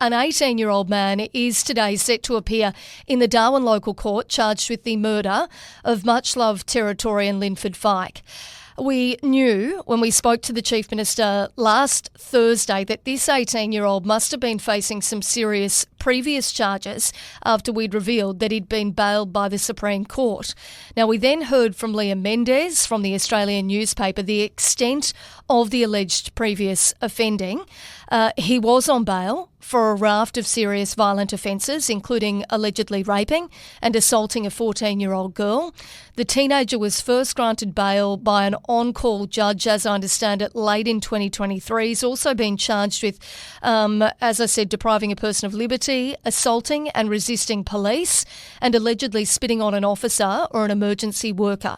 An 18-year-old man is today set to appear in the Darwin local court charged with the murder of much-loved Territorian Linford Fyke. We knew when we spoke to the Chief Minister last Thursday that this 18-year-old must have been facing some serious previous charges after we'd revealed that he'd been bailed by the Supreme Court. Now, we then heard from Liam Mendes from the Australian newspaper the extent of the alleged previous offending. He was on bail for a raft of serious violent offences, including allegedly raping and assaulting a 14-year-old girl. The teenager was first granted bail by an on-call judge, as I understand it, late in 2023. He's also been charged with, as I said, depriving a person of liberty, assaulting and resisting police, and allegedly spitting on an officer or an emergency worker.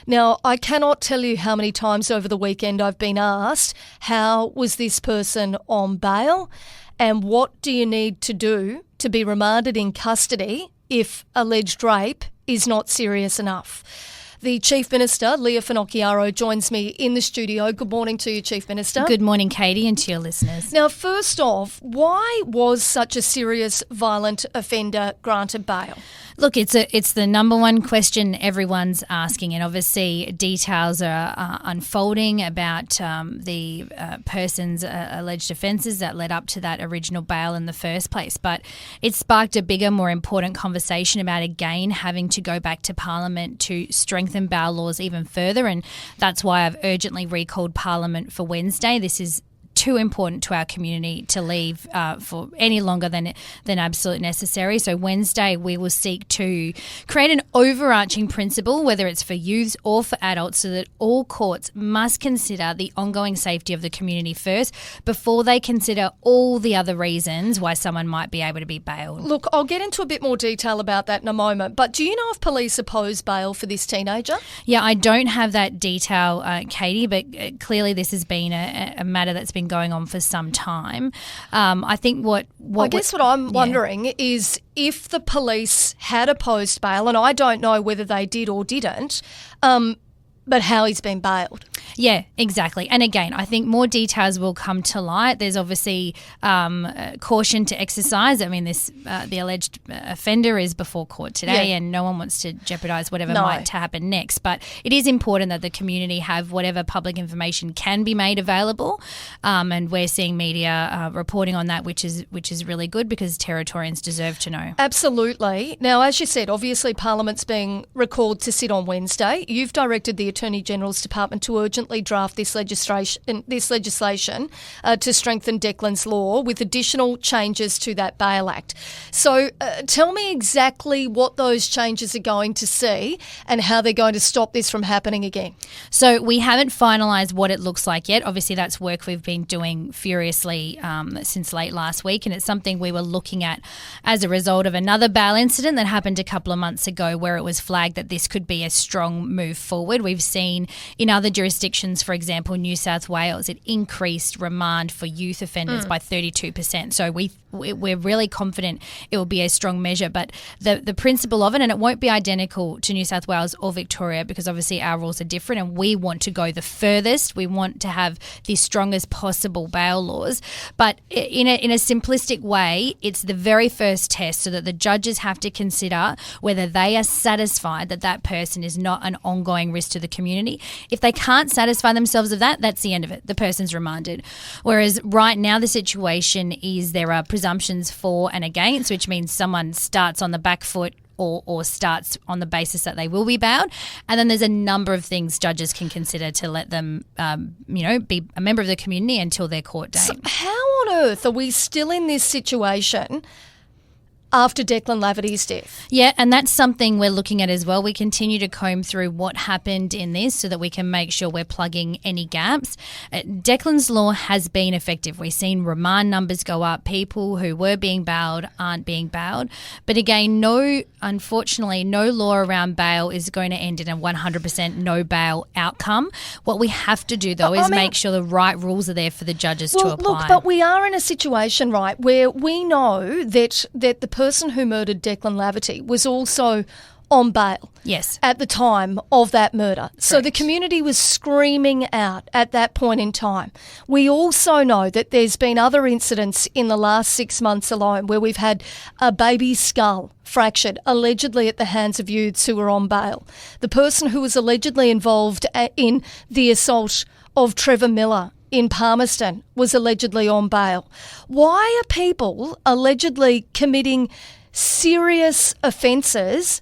Now, I cannot tell you how many times over the weekend I've been asked, how was this person on bail and what do you need to do to be remanded in custody if alleged rape is not serious enough? The Chief Minister, Leah Finocchiaro, joins me in the studio. Good morning to you, Chief Minister. Good morning, Katie, and to your listeners. Now, first off, why was such a serious violent offender granted bail? Look, it's the number one question everyone's asking, and obviously details are unfolding about the person's alleged offences that led up to that original bail in the first place. But it sparked a bigger, more important conversation about, again, having to go back to Parliament to strengthen bail laws even further, and that's why I've urgently recalled Parliament for Wednesday. This is too important to our community to leave for any longer than absolutely necessary. So Wednesday we will seek to create an overarching principle, whether it's for youths or for adults, so that all courts must consider the ongoing safety of the community first before they consider all the other reasons why someone might be able to be bailed. Look, I'll get into a bit more detail about that in a moment, but do you know if police oppose bail for this teenager? Yeah, I don't have that detail, Katie, but clearly this has been a matter that's been going on for some time. I think what I'm wondering is if the police had opposed bail, and I don't know whether they did or didn't, but how he's been bailed. Yeah, exactly. And again, I think more details will come to light. There's obviously caution to exercise. I mean, the alleged offender is before court today, and no one wants to jeopardise whatever might happen next. But it is important that the community have whatever public information can be made available, and we're seeing media reporting on that, which is really good because Territorians deserve to know. Absolutely. Now, as you said, obviously Parliament's being recalled to sit on Wednesday. You've directed the Attorney General's Department to urgently draft this legislation to strengthen Declan's law with additional changes to that Bail Act. So tell me exactly what those changes are going to see and how they're going to stop this from happening again. So we haven't finalised what it looks like yet. Obviously, that's work we've been doing furiously since late last week, and it's something we were looking at as a result of another bail incident that happened a couple of months ago where it was flagged that this could be a strong move forward. We've seen in other jurisdictions, for example, New South Wales, it increased remand for youth offenders by 32%. So we're really confident it will be a strong measure. But the principle of it, and it won't be identical to New South Wales or Victoria because obviously our rules are different and we want to go the furthest. We want to have the strongest possible bail laws. But in a simplistic way, it's the very first test so that the judges have to consider whether they are satisfied that that person is not an ongoing risk to the community. If they can't satisfy themselves of that, that's the end of it. The person's remanded. Whereas right now the situation is there are presumptions for and against, which means someone starts on the back foot or starts on the basis that they will be bailed. And then there's a number of things judges can consider to let them, be a member of the community until their court date. So how on earth are we still in this situation after Declan Laverty's death? Yeah, and that's something we're looking at as well. We continue to comb through what happened in this so that we can make sure we're plugging any gaps. Declan's law has been effective. We've seen remand numbers go up. People who were being bailed aren't being bailed. But again, unfortunately, no law around bail is going to end in a 100% no bail outcome. What we have to do, though, is make sure the right rules are there for the judges to apply. Look, but we are in a situation, right, where we know that the person who murdered Declan Laverty was also on bail. Yes. At the time of that murder. So Correct. the community was screaming out at that point in time. We also know that there's been other incidents in the last 6 months alone where we've had a baby's skull fractured, allegedly at the hands of youths who were on bail. The person who was allegedly involved in the assault of Trevor Miller in Palmerston was allegedly on bail. Why are people allegedly committing serious offences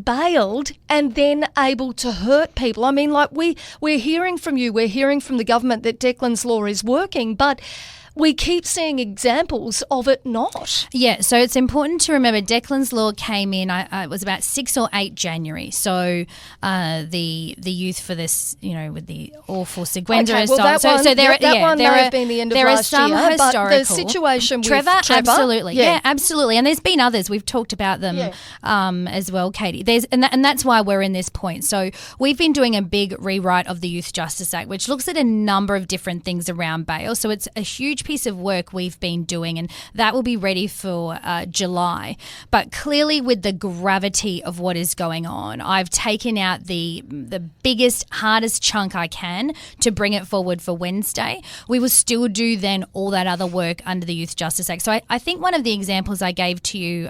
bailed and then able to hurt people? I mean, like we're hearing from you, we're hearing from the government that Declan's law is working, but we keep seeing examples of it not. Yeah, so it's important to remember Declan's law came in, it was about 6 or 8 January. So the youth for this, with the awful Segwenda assault. May have been the end of last some year, historical. but the situation with Trevor, absolutely. Yeah, absolutely. And there's been others. We've talked about them as well, Katie. And that's why we're in this point. So we've been doing a big rewrite of the Youth Justice Act, which looks at a number of different things around bail. So it's a huge piece of work we've been doing, and that will be ready for July. But clearly, with the gravity of what is going on, I've taken out the biggest, hardest chunk I can to bring it forward for Wednesday. We will still do then all that other work under the Youth Justice Act. So I think one of the examples I gave to you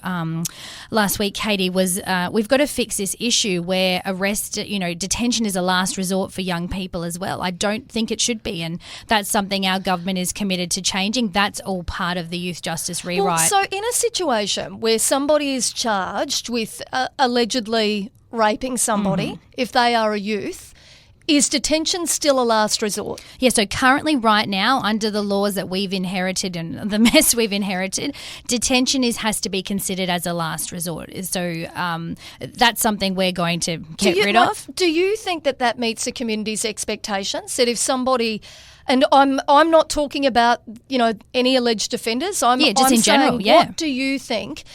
last week, Katie, was we've got to fix this issue where detention is a last resort for young people as well. I don't think it should be, and that's something our government is committed to changing. That's all part of the Youth Justice rewrite. Well, so in a situation where somebody is charged with allegedly raping somebody, if they are a youth, is detention still a last resort? Yeah, so currently right now, under the laws that we've inherited and the mess we've inherited, detention has to be considered as a last resort. So that's something we're going to get rid of. Do you think that meets the community's expectations? That if somebody... And I'm not talking about, any alleged offenders. Just in general, What do you think?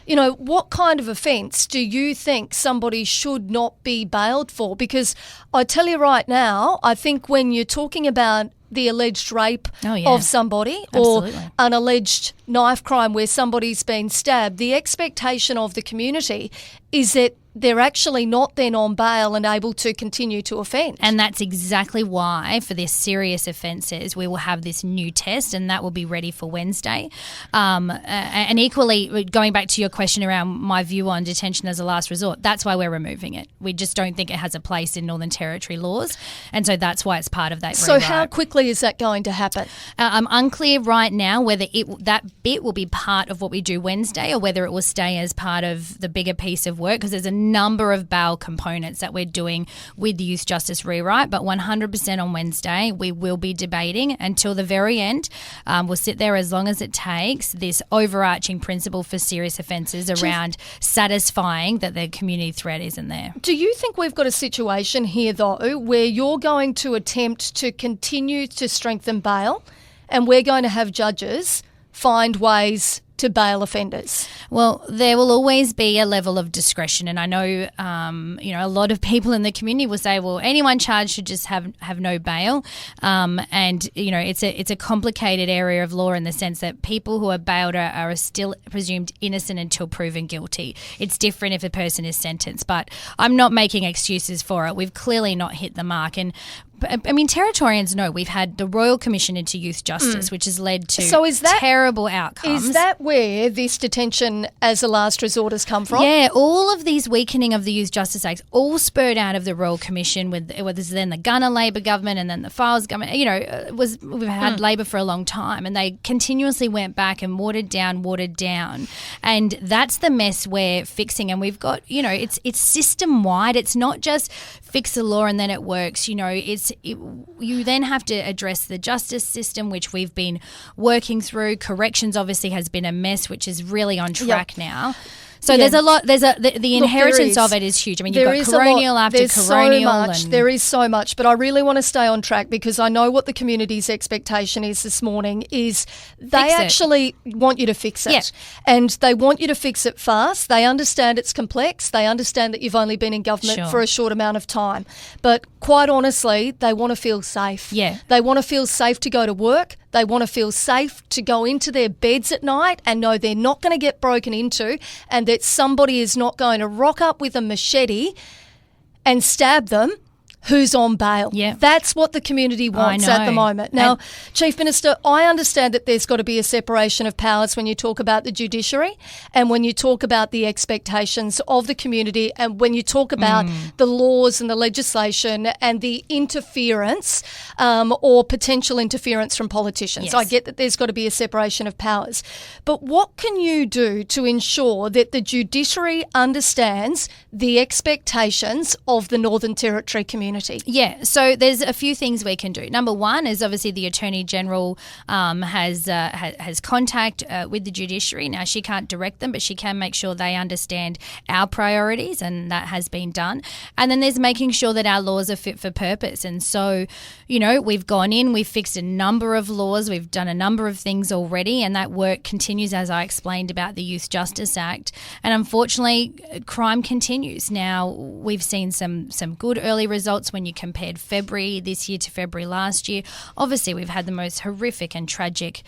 What kind of offence do you think somebody should not be bailed for? Because I tell you right now, I think when you're talking about the alleged rape of somebody or an alleged knife crime where somebody's been stabbed, the expectation of the community is that they're actually not then on bail and able to continue to offend. And that's exactly why for this serious offences we will have this new test, and that will be ready for Wednesday. And equally, going back to your question around my view on detention as a last resort, that's why we're removing it. We just don't think it has a place in Northern Territory laws, and so that's why it's part of that rewrite. So how quickly is that going to happen? I'm unclear right now whether that bit will be part of what we do Wednesday or whether it will stay as part of the bigger piece of work, because there's a number of bail components that we're doing with the Youth Justice rewrite, but 100% on Wednesday we will be debating until the very end. We'll sit there as long as it takes, this overarching principle for serious offences around satisfying that the community threat isn't there. Do you think we've got a situation here, though, where you're going to attempt to continue to strengthen bail and we're going to have judges find ways to bail offenders? Well, there will always be a level of discretion, and I know, a lot of people in the community will say, well, anyone charged should just have no bail, and it's a complicated area of law in the sense that people who are bailed are still presumed innocent until proven guilty. It's different if a person is sentenced, but I'm not making excuses for it. We've clearly not hit the mark, and I mean, Territorians know we've had the Royal Commission into Youth Justice, which has led to terrible outcomes. Is that where this detention as a last resort has come from? Yeah, all of these weakening of the Youth Justice Acts all spurred out of the Royal Commission with then the Gunner Labor government and then the Files government. We've had Labor for a long time, and they continuously went back and watered down. And that's the mess we're fixing. And we've got, it's system-wide. It's not just fix the law and then it works. You then have to address the justice system, which we've been working through. Corrections obviously has been a mess, which is really on track now. So there's a lot. The inheritance of it is huge. I mean, you've got coronial after coronial. There is so much, but I really want to stay on track because I know what the community's expectation is this morning is they actually want you to fix it. Yeah. And they want you to fix it fast. They understand it's complex. They understand that you've only been in government for a short amount of time. But quite honestly, they want to feel safe. Yeah. They want to feel safe to go to work. They want to feel safe to go into their beds at night and know they're not going to get broken into, and that somebody is not going to rock up with a machete and stab them who's on bail. Yeah. That's what the community wants at the moment. Now, Chief Minister, I understand that there's got to be a separation of powers when you talk about the judiciary and when you talk about the expectations of the community and when you talk about the laws and the legislation and the interference or potential interference from politicians. Yes. I get that there's got to be a separation of powers. But what can you do to ensure that the judiciary understands the expectations of the Northern Territory community? Yeah, so there's a few things we can do. Number one is obviously the Attorney General has contact with the judiciary. Now, she can't direct them, but she can make sure they understand our priorities, and that has been done. And then there's making sure that our laws are fit for purpose. And so, you know, we've gone in, we've fixed a number of laws, we've done a number of things already, and that work continues, as I explained about the Youth Justice Act. And unfortunately, crime continues. Now, we've seen some good early results when you compared February this year to February last year. Obviously, we've had the most horrific and tragic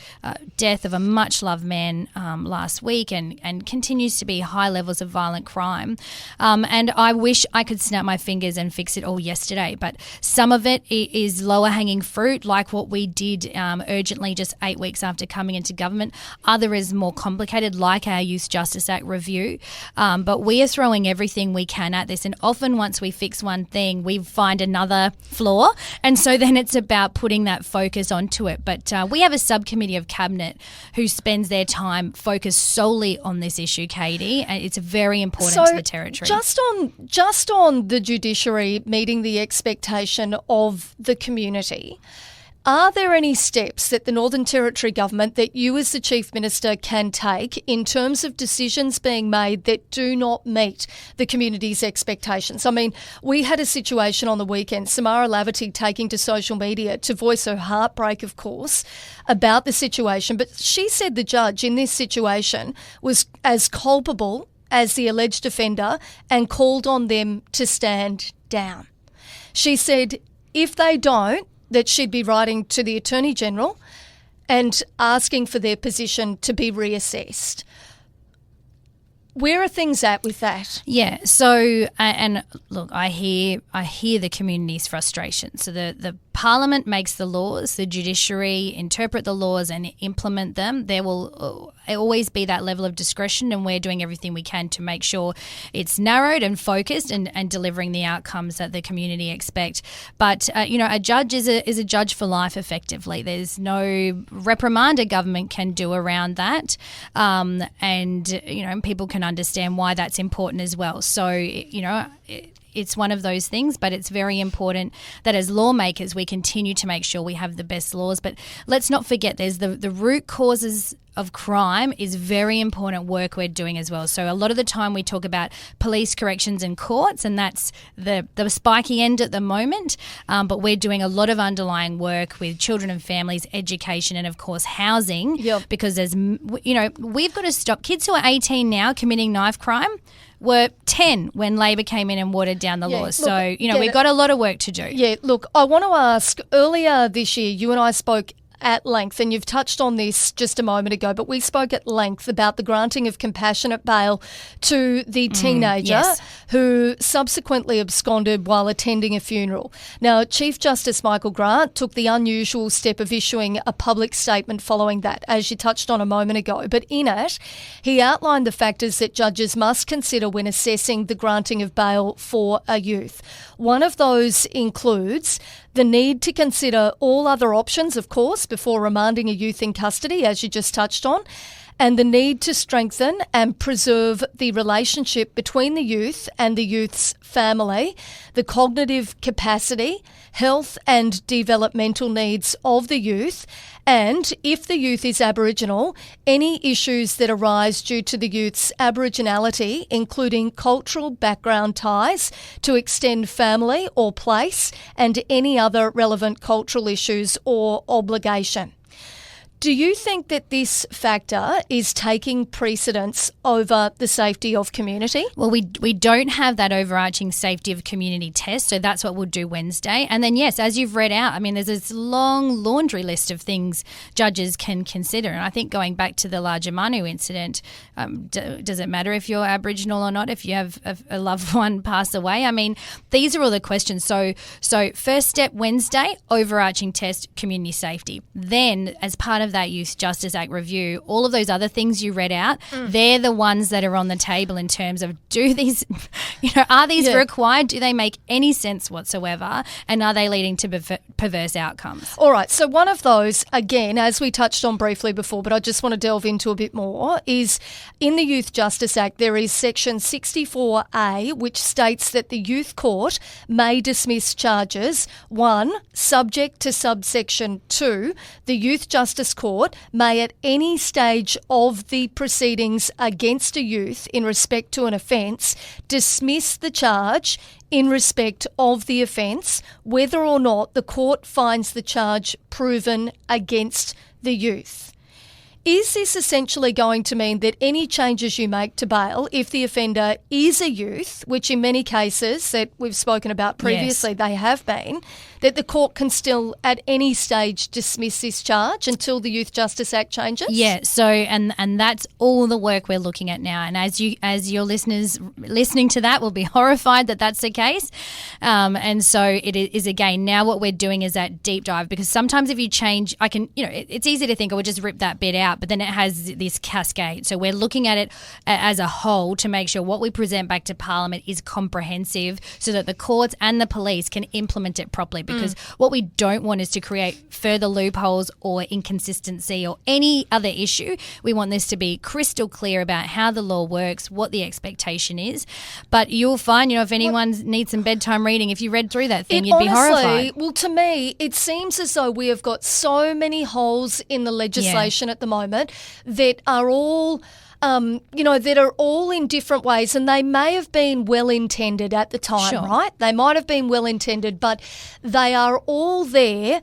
death of a much-loved man last week, and continues to be high levels of violent crime. And I wish I could snap my fingers and fix it all yesterday, but some of it is lower-hanging fruit, like what we did urgently just 8 weeks after coming into government. Other is more complicated, like our Youth Justice Act review. But we are throwing everything we can at this, and often once we fix one thing, we find another flaw, and so then it's about putting that focus onto it. But we have a subcommittee of Cabinet who spends their time focused solely on this issue, Katie, and it's very important to the Territory. Just on the judiciary meeting the expectation of the community, are there any steps that the Northern Territory government that you as the Chief Minister can take in terms of decisions being made that do not meet the community's expectations? I mean, we had a situation on the weekend, Samara Laverty taking to social media to voice her heartbreak, of course, about the situation. But she said the judge in this situation was as culpable as the alleged offender and called on them to stand down. She said if they don't, that she'd be writing to the Attorney General and asking for their position to be reassessed. Where are things at with that? Yeah, so, and look, I hear the community's frustration. So the Parliament makes the laws, the judiciary interpret the laws and implement them. There will always be that level of discretion, and we're doing everything we can to make sure it's narrowed and focused and delivering the outcomes that the community expect. But, you know, a judge is a judge for life, effectively. There's no reprimand a government can do around that. And, you know, people can understand why that's important as well. So, you know, it's one of those things, but it's very important that as lawmakers we continue to make sure we have the best laws. But let's not forget there's the root causes of crime is very important work we're doing as well. So a lot of the time we talk about police, corrections and courts, and that's the spiky end at the moment. But we're doing a lot of underlying work with children and families, education, and of course housing. Yep. Because there's, you know, we've got to stop kids who are 18 now committing knife crime were 10 when Labor came in and watered down the laws. Look, so, you know, we've got a lot of work to do. Yeah, look, I want to ask, earlier this year you and I spoke at length, and you've touched on this just a moment ago, but we spoke at length about the granting of compassionate bail to the teenager who subsequently absconded while attending a funeral. Now, Chief Justice Michael Grant took the unusual step of issuing a public statement following that, as you touched on a moment ago. But in it, he outlined the factors that judges must consider when assessing the granting of bail for a youth. One of those includes the need to consider all other options, of course, before remanding a youth in custody, as you just touched on, and the need to strengthen and preserve the relationship between the youth and the youth's family, the cognitive capacity, health and developmental needs of the youth, and if the youth is Aboriginal, any issues that arise due to the youth's Aboriginality, including cultural background ties to extend family or place, and any other relevant cultural issues or obligation. Do you think that this factor is taking precedence over the safety of community? Well, we don't have that overarching safety of community test, so that's what we'll do Wednesday. And then, yes, as you've read out, I mean, there's this long laundry list of things judges can consider. And I think going back to the larger Manu incident, does it matter if you're Aboriginal or not, if you have a loved one pass away? I mean, these are all the questions. So first step Wednesday, overarching test, community safety. Then, as part of that Youth Justice Act review, all of those other things you read out, they're the ones that are on the table in terms of are these required? Do they make any sense whatsoever? And are they leading to perverse outcomes? All right. So one of those, again, as we touched on briefly before, but I just want to delve into a bit more, is in the Youth Justice Act, there is section 64A, which states that the youth court may dismiss charges. 1, subject to subsection 2, the Youth Justice Court may at any stage of the proceedings against a youth in respect to an offence dismiss the charge in respect of the offence, whether or not the court finds the charge proven against the youth. Is this essentially going to mean that any changes you make to bail, if the offender is a youth, which in many cases that we've spoken about previously, they have been, that the court can still at any stage dismiss this charge until the Youth Justice Act changes? Yeah, so and that's all the work we're looking at now. And as your listeners listening to that will be horrified that that's the case. And so it is, again, now what we're doing is that deep dive, because sometimes if you change, it's easy to think, I would just rip that bit out, but then it has this cascade. So we're looking at it as a whole to make sure what we present back to Parliament is comprehensive so that the courts and the police can implement it properly. Because what we don't want is to create further loopholes or inconsistency or any other issue. We want this to be crystal clear about how the law works, what the expectation is. But you'll find, if anyone needs some bedtime reading, if you read through that thing, you'd be horrified. Well, to me, it seems as though we have got so many holes in the legislation at the moment that are all that are all in different ways, and they may have been well-intended at the time, right? They might have been well-intended, but they are all there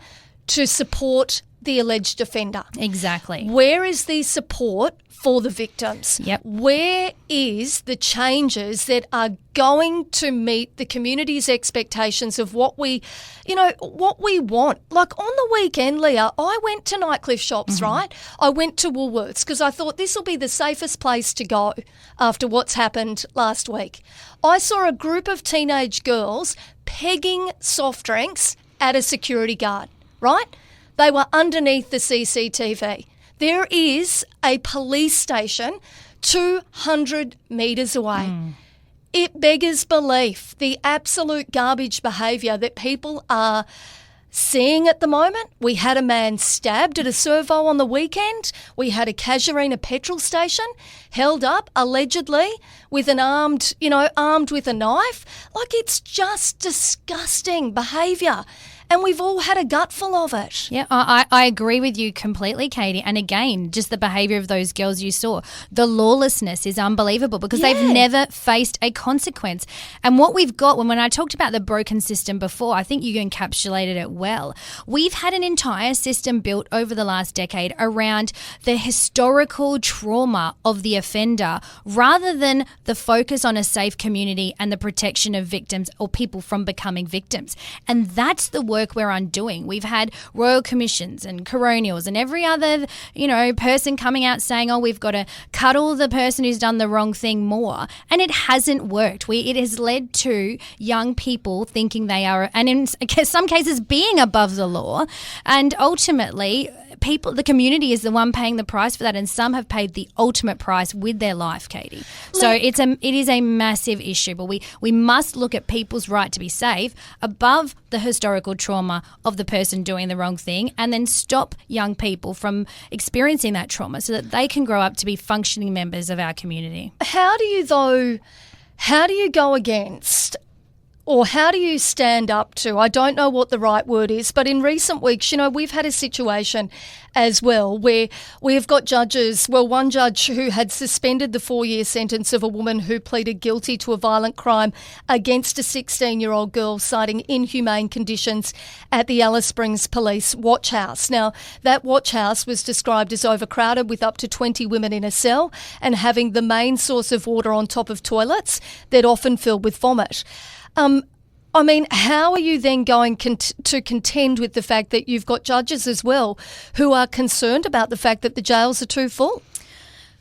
to support the alleged offender. Exactly. Where is the support for the victims? Yep. Where is the changes that are going to meet the community's expectations of what we want? Like on the weekend, Leah, I went to Nightcliff Shops, right? I went to Woolworths because I thought this will be the safest place to go after what's happened last week. I saw a group of teenage girls pegging soft drinks at a security guard, right? They were underneath the CCTV. There is a police station 200 metres away. It beggars belief, the absolute garbage behaviour that people are seeing at the moment. We had a man stabbed at a servo on the weekend. We had a Casuarina petrol station held up, allegedly, with an armed with a knife. Like, it's just disgusting behaviour. And we've all had a gutful of it. Yeah, I agree with you completely, Katie. And again, just the behaviour of those girls you saw. The lawlessness is unbelievable because they've never faced a consequence. And what we've got, when I talked about the broken system before, I think you encapsulated it well. We've had an entire system built over the last decade around the historical trauma of the offender rather than the focus on a safe community and the protection of victims or people from becoming victims. And that's the work we're undoing. We've had royal commissions and coronials and every other, person coming out saying, we've got to cuddle the person who's done the wrong thing more. And it hasn't worked. It has led to young people thinking they are, and in some cases being above the law. And ultimately, the community is the one paying the price for that, and some have paid the ultimate price with their life, Katie. So it is a massive issue, but we must look at people's right to be safe above the historical trauma of the person doing the wrong thing, and then stop young people from experiencing that trauma so that they can grow up to be functioning members of our community. How do you go against or how do you stand up to, I don't know what the right word is, but in recent weeks, we've had a situation as well where we've got judges, one judge who had suspended the 4-year sentence of a woman who pleaded guilty to a violent crime against a 16-year-old girl, citing inhumane conditions at the Alice Springs Police Watch House. Now, that watch house was described as overcrowded with up to 20 women in a cell and having the main source of water on top of toilets that often filled with vomit. How are you then going to contend with the fact that you've got judges as well who are concerned about the fact that the jails are too full?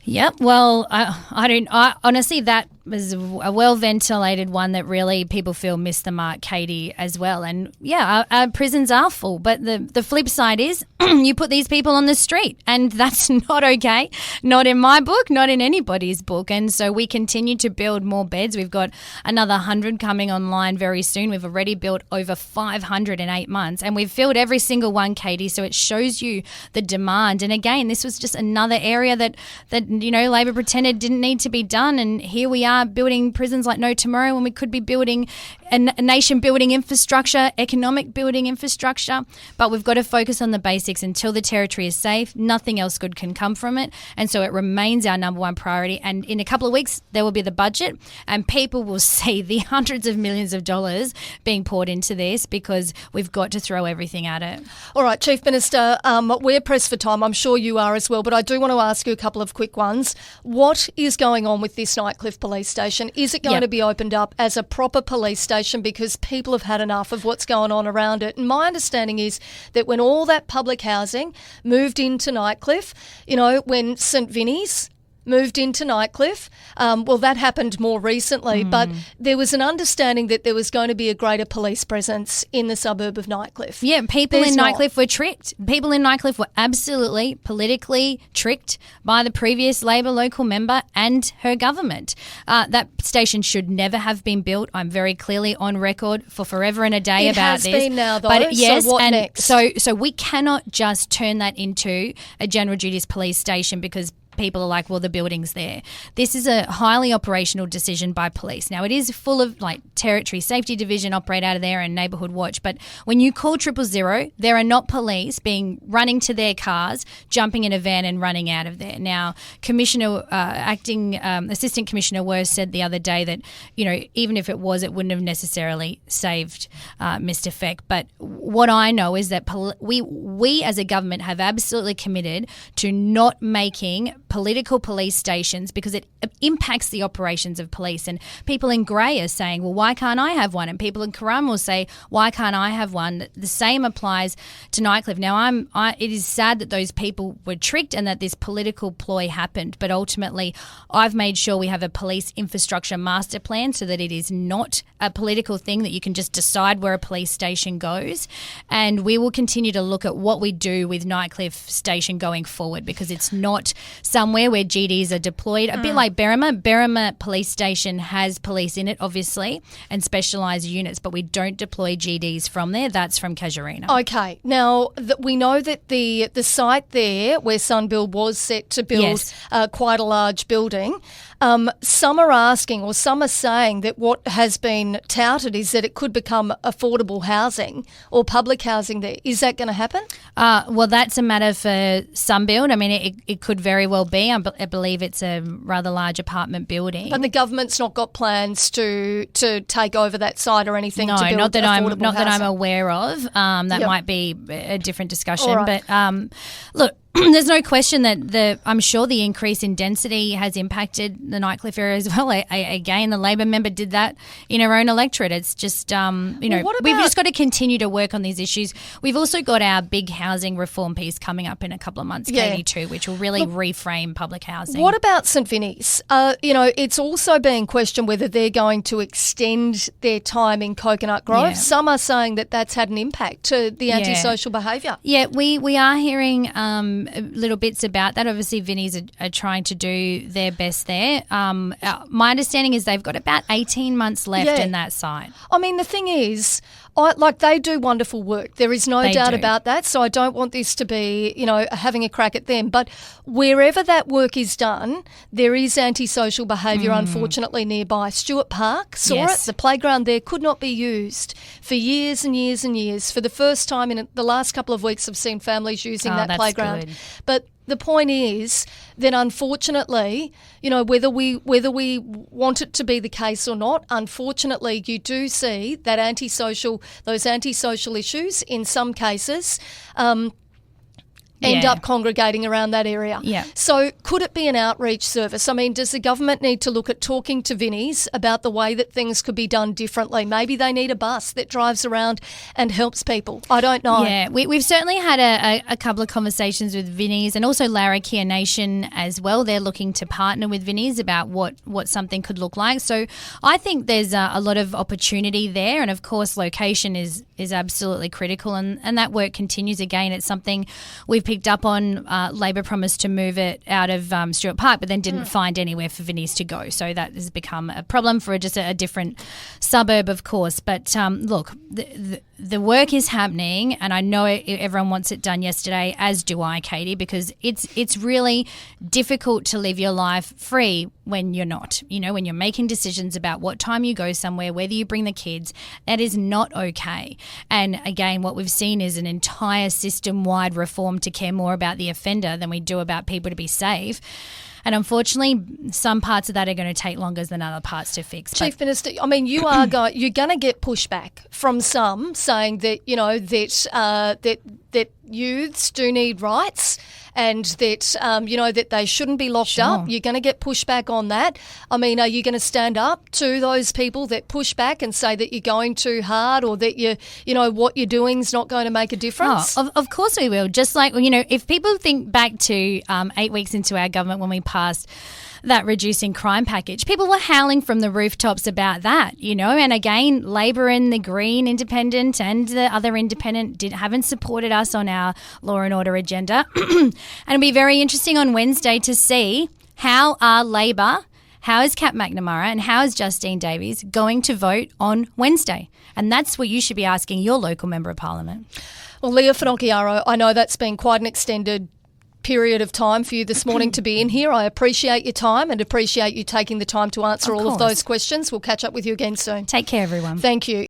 Yep. Well, I honestly, that was a well-ventilated one that really people feel missed the mark, Katie, as well. And yeah, our prisons are full. But the flip side is you put these people on the street, and that's not okay. Not in my book, not in anybody's book. And so we continue to build more beds. We've got another 100 coming online very soon. We've already built over 500 in 8 months, and we've filled every single one, Katie. So it shows you the demand. And again, this was just another area that Labor pretended didn't need to be done. And here we are building prisons like no tomorrow when we could be building a nation building infrastructure, economic building infrastructure. But we've got to focus on the basics. Until the territory is safe, nothing else good can come from it. And so it remains our number one priority. And in a couple of weeks, there will be the budget, and people will see the hundreds of millions of dollars being poured into this, because we've got to throw everything at it. All right, Chief Minister, we're pressed for time. I'm sure you are as well, but I do want to ask you a couple of quick ones. What is going on with this Nightcliff police station? Is it going to be opened up as a proper police station, because people have had enough of what's going on around it? And my understanding is that when all that public housing moved into Nightcliff, when St Vinny's moved into Nightcliff, that happened more recently, but there was an understanding that there was going to be a greater police presence in the suburb of Nightcliff. Yeah, people in Nightcliff were tricked. People in Nightcliff were absolutely politically tricked by the previous Labor local member and her government. That station should never have been built. I'm very clearly on record for forever and a day about this. It has been now, though. But yes, so what and next? So we cannot just turn that into a general duties police station because people are like, well, the building's there. This is a highly operational decision by police. Now, it is full of territory safety division operate out of there and neighbourhood watch. But when you call 000, there are not police running to their cars, jumping in a van and running out of there. Now, acting Assistant Commissioner Worth said the other day that, even if it was, it wouldn't have necessarily saved Mr. Feck. But what I know is that we as a government have absolutely committed to not making political police stations, because it impacts the operations of police. And people in Grey are saying, well, why can't I have one? And people in Currum will say, why can't I have one? The same applies to Nightcliff. Now, it is sad that those people were tricked and that this political ploy happened. But ultimately, I've made sure we have a police infrastructure master plan so that it is not a political thing that you can just decide where a police station goes. And we will continue to look at what we do with Nightcliff Station going forward, because it's not somewhere where GDs are deployed. A bit like Berrima. Berrima Police Station has police in it, obviously, and specialised units, but we don't deploy GDs from there. That's from Casuarina. Okay. Now, we know that the site there where Sunbuild was set to build quite a large building, some are asking, or some are saying, that what has been touted is that it could become affordable housing or public housing there. Is that going to happen? Well, that's a matter for Sunbuild. I mean, it could very well be. I believe it's a rather large apartment building. But the government's not got plans to take over that site or anything. No, to build not that I'm housing. aware of. That might be a different discussion. Right. But look, there's no question that I'm sure the increase in density has impacted the Nightcliff area as well. Again, the Labor member did that in her own electorate. It's just, we've just got to continue to work on these issues. We've also got our big housing reform piece coming up in a couple of months, Katie, too, which will really reframe public housing. What about St Vinny's? It's also being questioned whether they're going to extend their time in Coconut Grove. Yeah. Some are saying that that's had an impact to the antisocial behaviour. Yeah, we are hearing little bits about that. Obviously, Vinnies are trying to do their best there. My understanding is they've got about 18 months left in that site. I mean, the thing is, They do wonderful work. There is no doubt do. about that. So I don't want this to be, having a crack at them. But wherever that work is done, there is antisocial behaviour, unfortunately, nearby. Stuart Park saw it. The playground there could not be used for years and years and years. For the first time in the last couple of weeks, I've seen families using that playground. Good. But the point is that unfortunately, whether we want it to be the case or not, unfortunately, you do see that those antisocial issues in some cases end up congregating around that area. Yeah. So could it be an outreach service? I mean, does the government need to look at talking to Vinnies about the way that things could be done differently? Maybe they need a bus that drives around and helps people. I don't know. Yeah, we've certainly had a couple of conversations with Vinnies and also Larrakia Nation as well. They're looking to partner with Vinnies about what something could look like. So I think there's a lot of opportunity there, and of course location is absolutely critical, and that work continues. Again, it's something we've picked up on. Labor promised to move it out of Stuart Park, but then didn't find anywhere for Vinnies to go. So that has become a problem for just a different suburb, of course. But look, the work is happening, and I know everyone wants it done yesterday, as do I, Katie, because it's really difficult to live your life free when you're not. When you're making decisions about what time you go somewhere, whether you bring the kids, that is not okay. And again, what we've seen is an entire system-wide reform to care more about the offender than we do about people to be safe. And unfortunately, some parts of that are going to take longer than other parts to fix. Chief Minister, I mean, you're going to get pushback from some saying that that youths do need rights and that that they shouldn't be locked up. You're going to get pushback on that. I mean, are you going to stand up to those people that push back and say that you're going too hard, or that what you're doing is not going to make a difference? Of course we will. Just like, if people think back to 8 weeks into our government when we passed that reducing crime package, people were howling from the rooftops about that, and again, Labor and the Green Independent and the other independent haven't supported us on our law and order agenda. And it'll be very interesting on Wednesday to see how are Labor, how is Kat McNamara and how is Justine Davies going to vote on Wednesday. And that's what you should be asking your local Member of Parliament. Well, Leah Finocchiaro, I know that's been quite an extended period of time for you this morning to be in here. I appreciate your time and appreciate you taking the time to answer all of those questions. We'll catch up with you again soon. Take care, everyone. Thank you.